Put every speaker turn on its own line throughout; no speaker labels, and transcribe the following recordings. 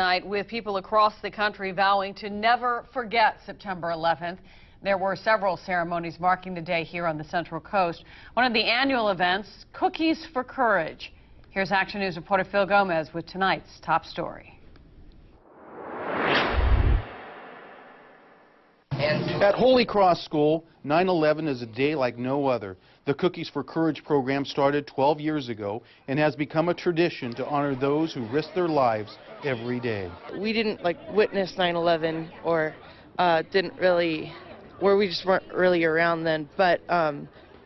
tonight with people across the country vowing to never forget September 11th. There were several ceremonies marking the day here on the Central Coast. One of the annual events, Cookies for Courage. Here's Action News reporter Phil Gomez with tonight's top story.
At Holy Cross School, 9/11 is a day like no other. The Cookies for Courage program started 12 years ago and has become a tradition to honor those who risk their lives every day.
We didn't witness 9/11 or we just weren't really around then, but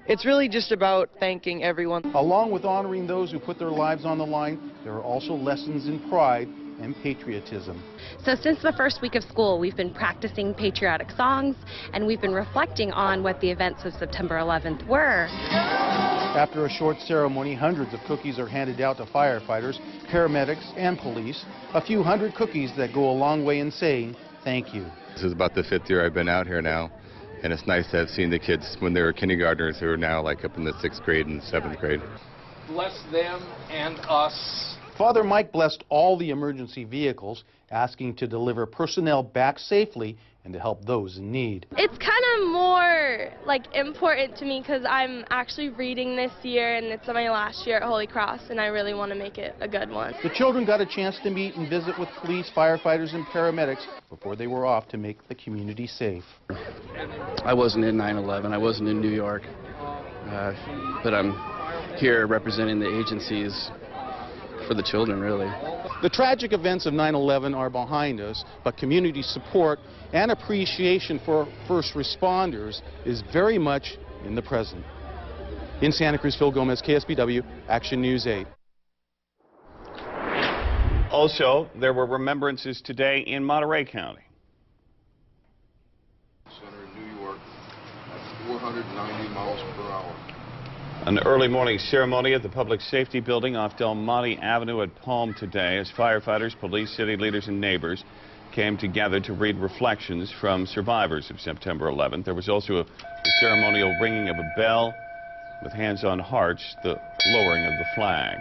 it's really just about thanking everyone.
Along with honoring those who put their lives on the line, there are also lessons in pride and patriotism.
So since the first week of school, we've been practicing patriotic songs, and we've been reflecting on what the events of September 11th were.
After a short ceremony, hundreds of cookies are handed out to firefighters, paramedics, and police. A few hundred cookies that go a long way in saying thank you.
This is about the 5th year I've been out here now, and it's nice to have seen the kids when they were kindergartners who are now up in the 6th grade and 7th grade.
Bless them and us.
Father Mike blessed all the emergency vehicles, asking to deliver personnel back safely and to help those in need.
It's kind of more important to me because I'm actually reading this year and it's my last year at Holy Cross and I really want to make it a good one.
The children got a chance to meet and visit with police, firefighters, and paramedics before they were off to make the community safe.
I wasn't in 9/11, I wasn't in New York, but I'm here representing the agencies for the children, really.
The tragic events of 9/11 are behind us, but community support and appreciation for first responders is very much in the present. In Santa Cruz, Phil Gomez, KSBW, Action News 8.
Also, there were remembrances today in Monterey County.
Center in New York at 490 miles per hour.
An early morning ceremony at the Public Safety Building off Del Monte Avenue at Palm today as firefighters, police, city leaders, and neighbors came together to read reflections from survivors of September 11th. There was also a ceremonial ringing of a bell with hands on hearts, the lowering of the flag.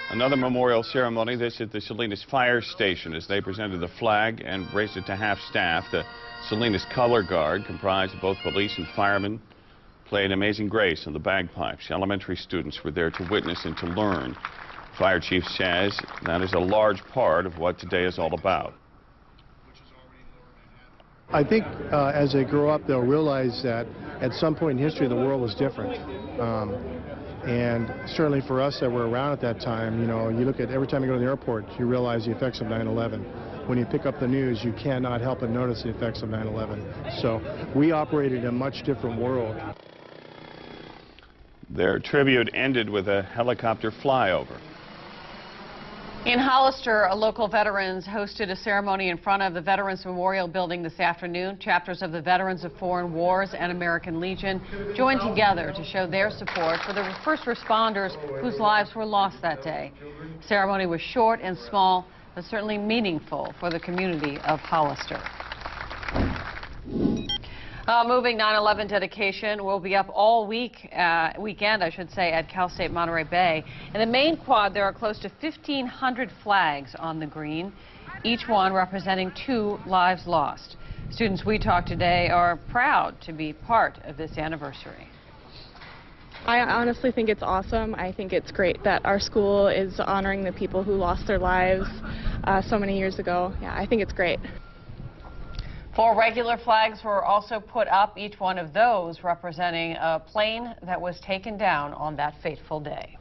Another memorial ceremony, this at the Salinas Fire Station, as they presented the flag and raised it to half-staff. The Salinas Color Guard, comprised of both police and firemen, played Amazing Grace on the bagpipes. Elementary students were there to witness and to learn. Fire chief says that is a large part of what today is all about.
I think as they grow up, they'll realize that at some point in history, the world was different. And certainly for us that were around at that time, you know, you look at every time you go to the airport, you realize the effects of 9/11. When you pick up the news, you cannot help but notice the effects of 9/11. So we operated in a much different world.
Their tribute ended with a helicopter flyover.
In Hollister, a local veterans hosted a ceremony in front of the Veterans Memorial Building this afternoon. Chapters of the Veterans of Foreign Wars and American Legion joined together to show their support for the first responders whose lives were lost that day. The ceremony was short and small, but certainly meaningful for the community of Hollister. Moving 9/11 dedication will be up all weekend, I should say, at Cal State Monterey Bay. In the main quad, there are close to 1,500 flags on the green, each one representing 2 lives lost. Students we talked today are proud to be part of this anniversary.
I honestly think it's awesome. I think it's great that our school is honoring the people who lost their lives so many years ago. Yeah, I think it's great.
4 regular flags were also put up, each one of those representing a plane that was taken down on that fateful day.